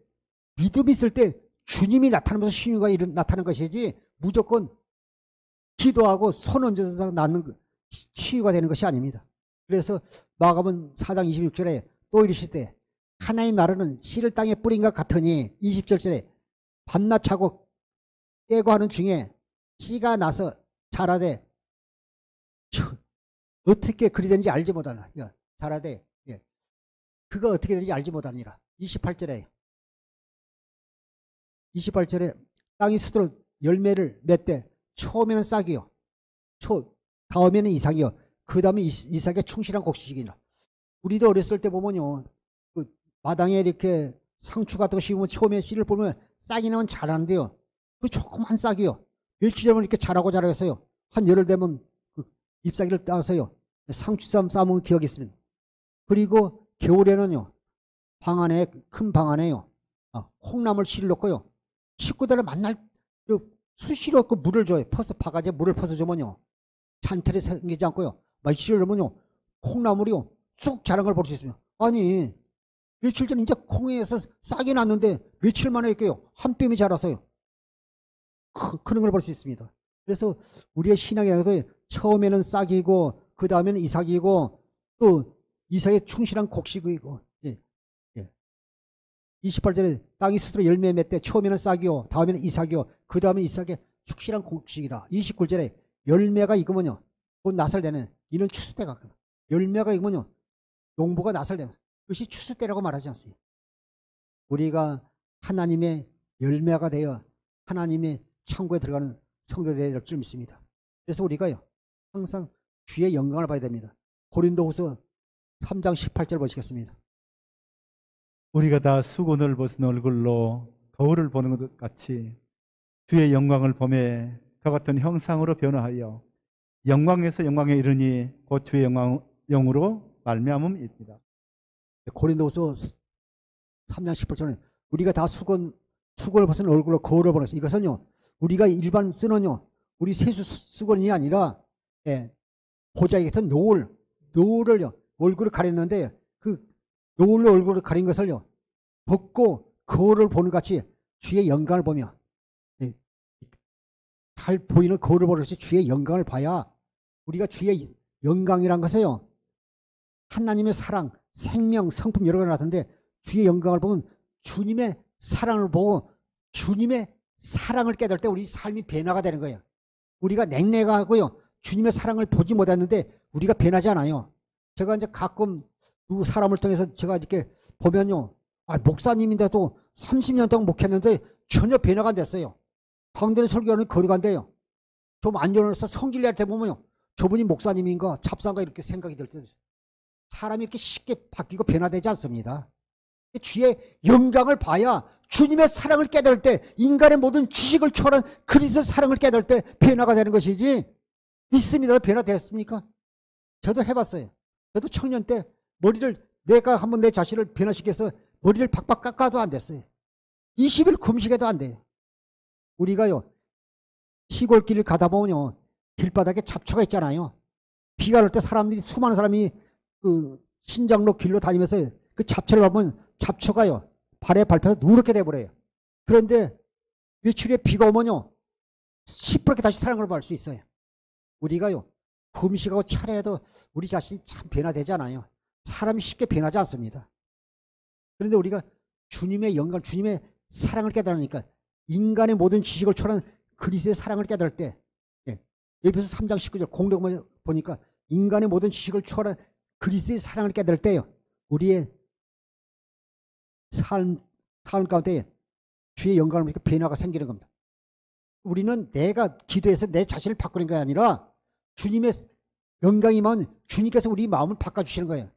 믿음이 있을 때 주님이 나타나면서 신유가 나타나는 것이지 무조건 기도하고 손 얹어서 낫는 치유가 되는 것이 아닙니다. 그래서 마가복음 4장 26절에 또 이르시되 하나의 나라는 씨를 땅에 뿌린 것 같으니 20절에 밤낮 자고 깨고 하는 중에 씨가 나서 자라되 어떻게 그리 되는지 알지 못하나. 자라되 그거 어떻게 되는지 알지 못하니라. 28절에 땅이 스스로 열매를 맺되 처음에는 싹이요 다음에는 이삭이요 그 다음에 이삭의 충실한 곡식이니라. 우리도 어렸을 때 보면요 그 마당에 이렇게 상추 같은 거 심으면 처음에 씨를 보면 싹이 나면 자라는데요 그 조그만 싹이요 며칠 되면 이렇게 자라고 자라겠어요. 한 열흘 되면 그 잎사귀를 따서요 상추쌈 싸먹은 기억이 있습니다. 그리고 겨울에는요 큰 방 안에요 콩나물 씨를 넣고요 식구들을 만날 수시로 그 물을 줘요. 바가지에 물을 퍼서 주면요 잔털이 생기지 않고요 씨를 넣으면요 콩나물이요 쑥 자란 걸 볼 수 있습니다. 아니 며칠 전에 이제 콩에서 싹이 났는데 며칠 만에 이렇게요 한 뼘이 자라서요 그런 걸 볼 수 있습니다. 그래서 우리의 신앙에서 처음에는 싹이고 그 다음에는 이삭이고 또 이삭의 충실한 곡식이고 28절에 땅이 스스로 열매 맺되 처음에는 싹이요 다음에는 이삭이요 그 다음에 이삭의 충실한 곡식이라. 29절에 열매가 익으면요 곧 낫을 되는 이는 추수 때가 열매가 익으면요 농부가 낫을 되는 그것이 추수 때라고 말하지 않습니까? 우리가 하나님의 열매가 되어 하나님의 창고에 들어가는 성도들이 될 줄 믿습니다. 그래서 우리가요 항상 주의 영광을 봐야 됩니다. 고린도후서 3장 18절 보시겠습니다. 우리가 다 수건을 벗은 얼굴로 거울을 보는 것 같이 주의 영광을 보매 그 같은 형상으로 변화하여 영광에서 영광에 이르니 곧 주의 영으로 말미암음이니라. 고린도후서 3장 18절에 우리가 다 수건을 벗은 얼굴로 거울을 보는 것이 이것은요 우리가 일반 쓰는요 우리 세수 수건이 아니라 보자기 같은 노을을요 얼굴을 가렸는데 그 노을로 얼굴을 가린 것을요 벗고 거울을 보는 같이 주의 영광을 보며 잘 보이는 거울을 보는 것이 주의 영광을 봐야 우리가 주의 영광이란 것은요 하나님의 사랑, 생명, 성품 여러 가지 나타나는데 주의 영광을 보면 주님의 사랑을 보고 주님의 사랑을 깨달을 때 우리 삶이 변화가 되는 거예요. 우리가 냉랭하고요 주님의 사랑을 보지 못했는데 우리가 변하지 않아요. 제가 이제 가끔 누구 사람을 통해서 제가 이렇게 보면요 목사님인데도 30년 동안 목했는데 전혀 변화가 안 됐어요. 강대로 설교하는 거리간데요 좀 안전해서 성질낼 때 보면요 저분이 목사님인가 잡사인가 이렇게 생각이 들 때 사람이 이렇게 쉽게 바뀌고 변화되지 않습니다. 주의 영광을 봐야 주님의 사랑을 깨달을 때 인간의 모든 지식을 초월한 그리스도의 사랑을 깨달을 때 변화가 되는 것이지. 믿습니다. 변화됐습니까? 저도 해봤어요. 저도 청년 때 내가 한번 내 자신을 변화시켜서 머리를 팍팍 깎아도 안 됐어요. 20일 금식해도 안 돼요. 우리가요 시골길을 가다 보면요 길바닥에 잡초가 있잖아요. 비가 올 때 사람들이, 수많은 사람이 그 신장로 길로 다니면서 그 잡초를 보면 잡초가요, 발에 밟혀서 누렇게 돼버려요. 그런데 며칠 후에 비가 오면요, 시퍼렇게 다시 사랑을 받을 수 있어요. 우리가요, 금식하고 철회해도 우리 자신이 참 변화되지 않아요. 사람이 쉽게 변하지 않습니다. 그런데 우리가 주님의 영광, 주님의 사랑을 깨달으니까, 인간의 모든 지식을 초월한 그리스도의 사랑을 깨달을 때, 에베소 3장 19절 공동을 보니까 인간의 모든 지식을 초월한 그리스도의 사랑을 깨달을 때요, 우리의 삶 가운데 주의 영광을 보니까 변화가 생기는 겁니다. 우리는 내가 기도해서 내 자신을 바꾸는 게 아니라 주님의 영광이면 주님께서 우리 마음을 바꿔주시는 거예요.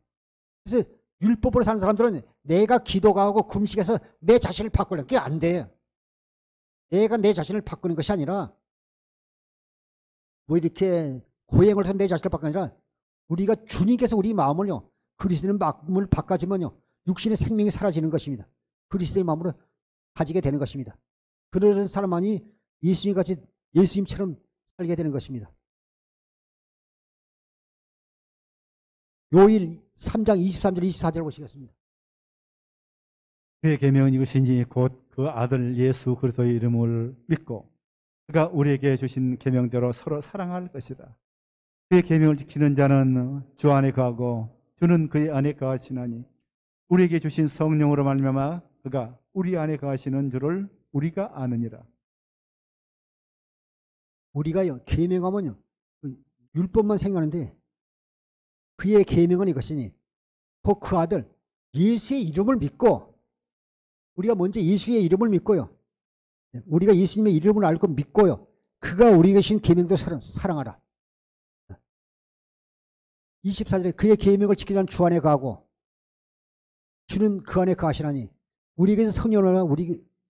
그래서 율법으로 사는 사람들은 내가 기도가 하고 금식해서 내 자신을 바꾸려고, 그게 안 돼요. 내가 내 자신을 바꾸는 것이 아니라 뭐 이렇게 고행을 해서 내 자신을 바꾸는 게 아니라 우리가 주님께서 우리 마음을요, 그리스도의 마음을 바꿔주면요, 육신의 생명이 사라지는 것입니다. 그리스도의 마음으로 가지게 되는 것입니다. 그런 사람만이 예수님같이 예수님처럼 살게 되는 것입니다. 요일 3장 23절 24절 보시겠습니다. 그의 계명은 이것이니 곧 그 아들 예수 그리스도의 이름을 믿고 그가 우리에게 주신 계명대로 서로 사랑할 것이다. 그의 계명을 지키는 자는 주 안에 거하고 주는 그의 안에 거하시나니 우리에게 주신 성령으로 말미암아 그가 우리 안에 거하시는 줄을 우리가 아느니라. 우리가요, 계명하면요, 율법만 생각하는데 그의 계명은 이것이니 곧 그 아들 예수의 이름을 믿고, 우리가 먼저 예수의 이름을 믿고요, 우리가 예수님의 이름을 알고 믿고요, 그가 우리에게 주신 계명도 사랑하라. 24절에 그의 계명을 지키는 주 안에 거하고 주는 그 안에 거하시나니 우리에게서 성령을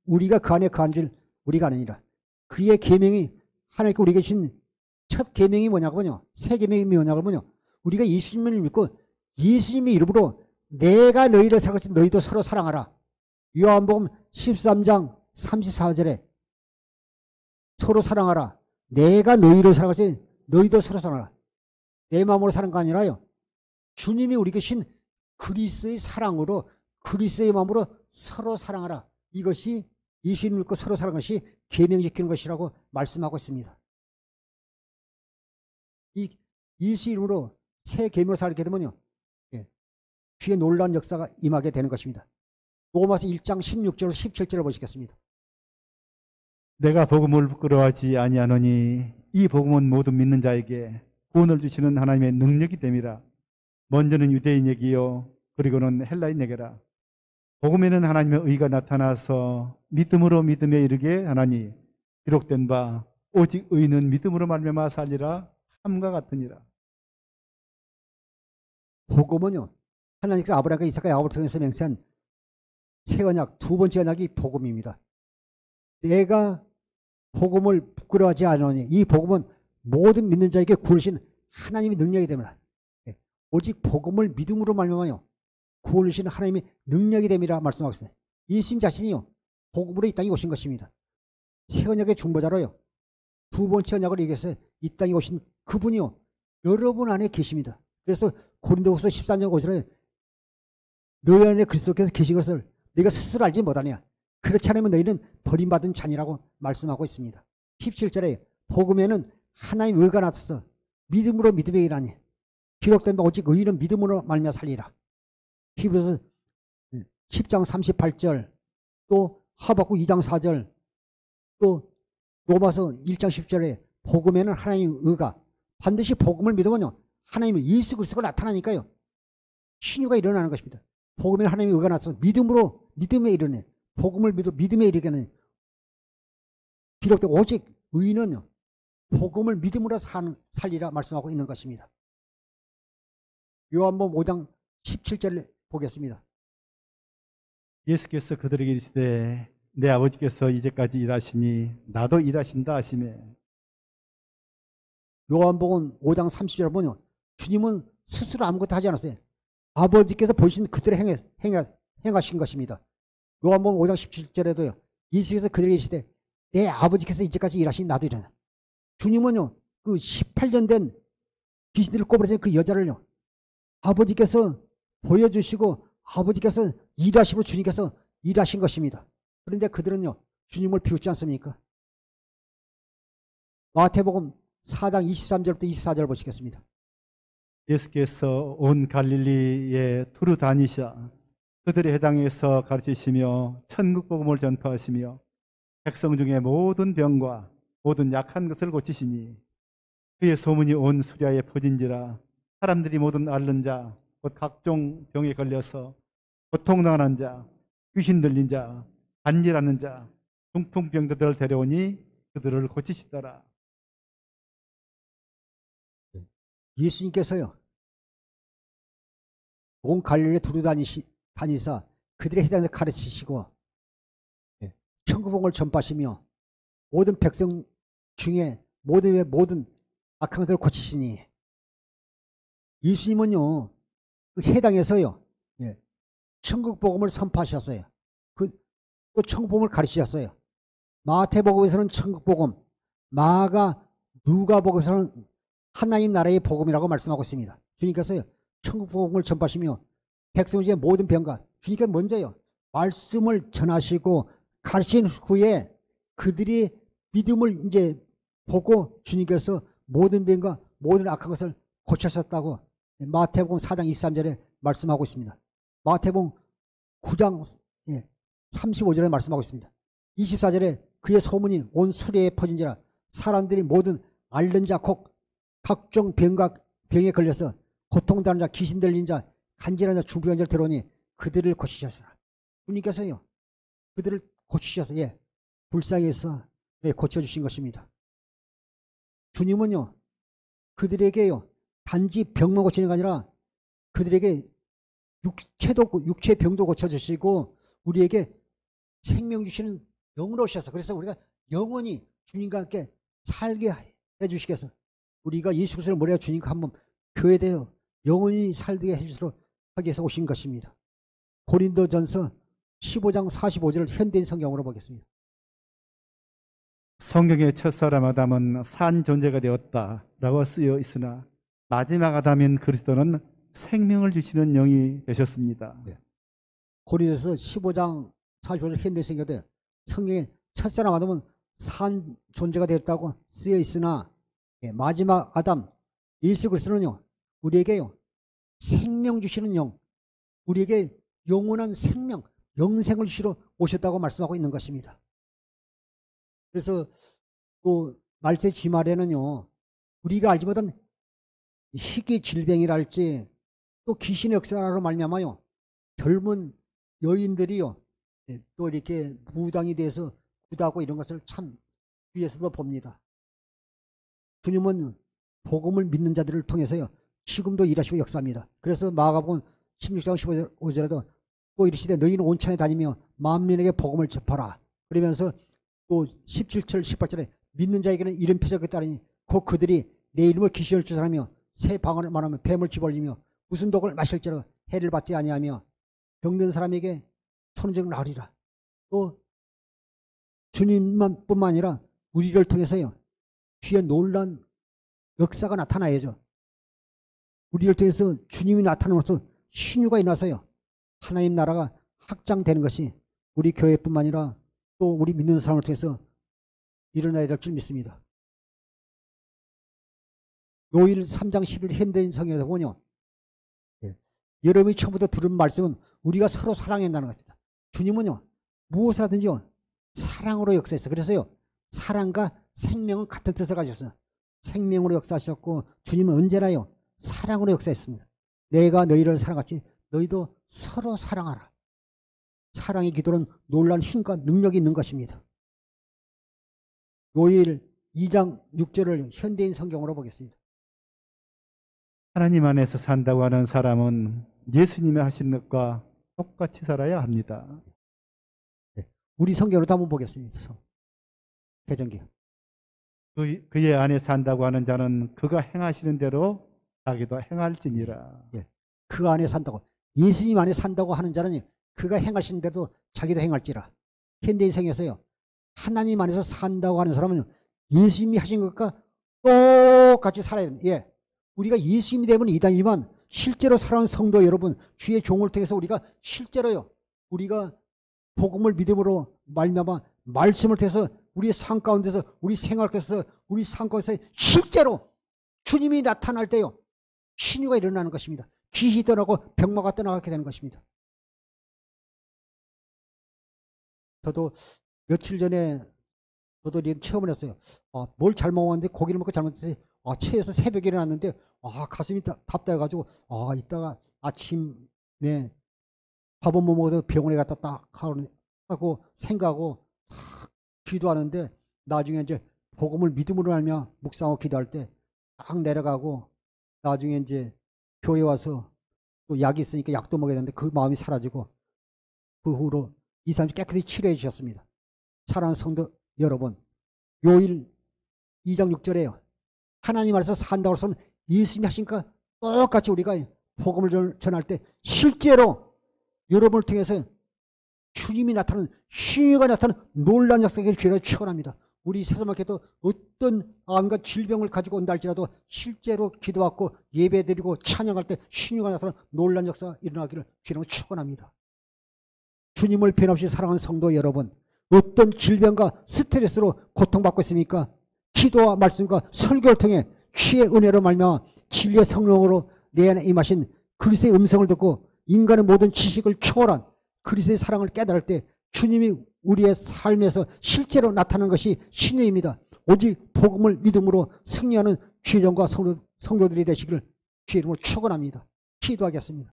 우리가 그 안에 거한 줄 우리가 아느니라. 그의 계명이 하나님께 우리에게 주신 첫 계명이 뭐냐고요, 새 계명이 뭐냐고요, 우리가 예수님을 믿고 예수님의 이름으로 내가 너희를 사랑하듯이 너희도 서로 사랑하라. 요한복음 13장 34절에 서로 사랑하라. 내가 너희를 사랑하듯이 너희도 서로 사랑하라. 내 마음으로 사는 거 아니라요, 주님이 우리에게 주신 그리스도의 사랑으로, 그리스도의 마음으로 서로 사랑하라. 이것이 예수님을 믿고 서로 사랑하는 것이 계명 지키는 것이라고 말씀하고 있습니다. 이 예수 이름으로 새 계명을 살게 되면요, 주의 놀라운 역사가 임하게 되는 것입니다. 로마서 1장 16절 17절을 보시겠습니다. 내가 복음을 부끄러워하지 아니하노니 이 복음은 모든 믿는 자에게 구원을 주시는 하나님의 능력이 됨이라. 먼저는 유대인에게요 그리고는 헬라인에게라. 복음에는 하나님의 의가 나타나서 믿음으로 믿음에 이르게 하나니 기록된 바 오직 의는 믿음으로 말미암아 살리라 함과 같으니라. 복음은요, 하나님께서 아브라함과 이삭과 야곱을 통해서 맹세한 새 언약, 두 번째 언약이 복음입니다. 내가 복음을 부끄러워하지 않으니 이 복음은 모든 믿는 자에게 구원하신 하나님의 능력이 됩니다. 오직 복음을 믿음으로 말미암아요 구원하신 하나님의 능력이 됨이라 말씀하고 있습니다. 예수님 자신이요 복음으로 이 땅에 오신 것입니다. 새 언약의 중보자로요, 두 번째 언약을 얘기해서 이 땅에 오신 그분이요 여러분 안에 계십니다. 그래서 고린도후서 14장 5절에 너희 안에 그리스도께서 계신 것을 네가 스스로 알지 못하냐, 그렇지 않으면 너희는 버림받은 자니라고 말씀하고 있습니다. 17절에 복음에는 하나님의 의가 나타서 믿음으로 믿음에 이르나니 기록된 바 오직 의인은 믿음으로 말미암아 살리라. 히브리서 10장 38절, 또 하박국 2장 4절, 또 로마서 1장 10절에 복음에는 하나님의 의가, 반드시 복음을 믿으면요 하나님의 예수 그리스도가 나타나니까요 신유가 일어나는 것입니다. 복음에는 하나님의 의가 나타나서 믿음으로 믿음에 이르네, 복음을 믿어 믿음에 이르게는 기록된 오직 의인은 복음을 믿음으로 살리라 말씀하고 있는 것입니다. 요한복음 5장 17절을 보겠습니다. 예수께서 그들에게 이르시되 내 아버지께서 이제까지 일하시니 나도 일하신다 하시매. 요한복음 5장 30절을 보면 주님은 스스로 아무것도 하지 않았어요. 아버지께서 보신 그대로 행하신 것입니다. 요한복음 5장 17절에도요 예수께서 그들에게 이르시되 내 아버지께서 이제까지 일하시니 나도 일하나. 주님은요 그 18년 된 귀신들을 꼬부라진 그 여자를요. 아버지께서 보여주시고 아버지께서 일하시고 주님께서 일하신 것입니다. 그런데 그들은요. 주님을 비웃지 않습니까? 마태복음 4장 23절부터 24절 보시겠습니다. 예수께서 온 갈릴리에 두루 다니셔 그들의 회당에서 가르치시며 천국 복음을 전파하시며 백성 중에 모든 병과 모든 약한 것을 고치시니 그의 소문이 온 수리아에 퍼진지라. 사람들이 모든 앓는 자 곧 각종 병에 걸려서 고통당하는 자, 귀신 들린 자, 간질하는 자, 중풍병자들을 데려오니 그들을 고치시더라. 예수님께서요. 온 갈릴리에 두루 다니사 그들의 회당에서 가르치시고 천국복음을 전파하시며 모든 백성 중에 모든 악한 것을 고치시니 예수님은요. 그 해당에서요. 천국복음을 선포하셨어요. 또 천국복음을 가르치셨어요. 마태복음에서는 천국복음, 마가 누가복음에서는 하나님 나라의 복음이라고 말씀하고 있습니다. 주님께서요. 천국복음을 전파하시며 백성 중에 모든 병과 주님께서 먼저요. 말씀을 전하시고 가르친 후에 그들이 믿음을 이제 보고 주님께서 모든 병과 모든 악한 것을 고치셨다고 마태복음 4장 23절에 말씀하고 있습니다. 마태복음 9장 35절에 말씀하고 있습니다. 24절에 그의 소문이 온 수리에 퍼진지라. 사람들이 모든 앓는 자 곧 각종 병에 걸려서 고통당하는 자, 귀신 들린 자, 간질하는 자, 중풍한 자를 들어오니 그들을 고치셨으라. 주님께서요. 그들을 고치셔서 불쌍해서 고쳐주신 것입니다. 주님은요. 그들에게요. 단지 병만 고치는 게 아니라 그들에게 육체 병도 고쳐주시고 우리에게 생명 주시는 영으로 오셔서 그래서 우리가 영원히 주님과 함께 살게 해주시겠어. 우리가 예수 그리스도를 모래가 주님과 한번 교회되어 영원히 살게 해주시도록 하기 위해서 오신 것입니다. 고린도전서 15장 45절을 현대인 성경으로 보겠습니다. 성경의 첫사람 아담은 산 존재가 되었다라고 쓰여 있으나 마지막 아담인 그리스도는 생명을 주시는 영이 되셨습니다. 고린도서 15장 45절 현대인 성경에 성경의 첫사람 아담은 산 존재가 되었다고 쓰여 있으나 마지막 아담 예수 그리스도는요. 우리에게요. 생명 주시는 영, 우리에게 영원한 생명, 영생을 주시러 오셨다고 말씀하고 있는 것입니다. 그래서 또 말세 지말에는요. 우리가 알지 못한 희귀 질병이랄지 또 귀신의 역사로 말미암아요. 젊은 여인들이요. 또 이렇게 무당이 돼서 구다고 이런 것을 참 위에서도 봅니다. 주님은 복음을 믿는 자들을 통해서요. 지금도 일하시고 역사합니다. 그래서 마가복음 16장 15절에도 또 이르시되 너희는 온천에 다니며 만민에게 복음을 전파라. 그러면서 또 17절 18절에 믿는 자에게는 이런 표적이 따르니 곧 그들이 내 이름으로 귀신을 주사하며 새 방언을 말하며 뱀을 집어올리며 무슨 독을 마실지라도 해를 받지 아니하며 병든 사람에게 손증을 나으리라. 또 주님만 뿐만 아니라 우리를 통해서요. 주의 놀란 역사가 나타나야죠. 우리를 통해서 주님이 나타남으로써 신유가 일어나서요. 하나님 나라가 확장되는 것이 우리 교회뿐만 아니라 또 우리 믿는 사람을 통해서 일어나야 될 줄 믿습니다. 요일 3장 11 현대인 성경에서 보면요. 여러분이 처음부터 들은 말씀은 우리가 서로 사랑한다는 겁니다. 주님은요. 무엇을 하든지요. 사랑으로 역사했어요. 그래서요. 사랑과 생명은 같은 뜻을 가졌어요. 생명으로 역사하셨고 주님은 언제나요. 사랑으로 역사했습니다. 내가 너희를 사랑같이 너희도 서로 사랑하라. 사랑의 기도는 놀라운 힘과 능력이 있는 것입니다. 요일 2장 6절을 현대인 성경으로 보겠습니다. 하나님 안에서 산다고 하는 사람은 예수님이 하신 것과 똑같이 살아야 합니다. 우리 성경으로도 한번 보겠습니다. 개정기. 그의 안에 산다고 하는 자는 그가 행하시는 대로 자기도 행할지니라. 그 안에 산다고. 예수님 안에 산다고 하는 자는 그가 행하시는 대로 자기도 행할지라. 현대인 성경에서요. 하나님 안에서 산다고 하는 사람은 예수님이 하신 것과 똑같이 살아야 됩니다. 우리가 예수님이 되면 이단이지만 실제로 사랑하는 성도 여러분, 주의 종을 통해서 우리가 실제로요, 우리가 복음을 믿음으로 말미암아 말씀을 통해서 우리의 삶 가운데서, 우리 생활 속에서, 우리 삶 가운데서 실제로 주님이 나타날 때요, 신유가 일어나는 것입니다. 귀신이 떠나고 병마가 떠나가게 되는 것입니다. 저도 며칠 전에 저도 이런 체험을 했어요. 뭘 잘못 먹었는데, 고기를 먹고 잘못했어요. 체해서 새벽에 일어났는데 가슴이 답답해가지고 이따가 아침에 밥은 못 먹어도 병원에 갔다 딱 하고 생각하고 기도하는데, 나중에 이제 복음을 믿음으로 알며 묵상하고 기도할 때 딱 내려가고, 나중에 이제 교회 와서 또 약이 있으니까 약도 먹어야 되는데 그 마음이 사라지고, 그 후로 2, 3주 깨끗이 치료해 주셨습니다. 사랑하는 성도 여러분, 요일 2장 6절에요. 하나님 안에서 산다고 해서 예수님이 하시니까 똑같이 우리가 복음을 전할 때 실제로 여러분을 통해서 주님이 나타나는, 신유가 나타나는 놀라운 역사가 주로 축원합니다. 우리 세상에도 어떤 암과 질병을 가지고 온다 할지라도 실제로 기도하고 예배드리고 찬양할 때 신유가 나타나는 놀라운 역사가 일어나기를 주로 축원합니다. 주님을 변함없이 사랑하는 성도 여러분, 어떤 질병과 스트레스로 고통받고 있습니까? 기도와 말씀과 설교를 통해 주의 은혜로 말미암아 진리의 성령으로 내 안에 임하신 그리스도의 음성을 듣고 인간의 모든 지식을 초월한 그리스도의 사랑을 깨달을 때 주님이 우리의 삶에서 실제로 나타나는 것이 신유입니다. 오직 복음을 믿음으로 승리하는 주의 종과 성도들이 되시기를 주의 이름으로 축원합니다. 기도하겠습니다.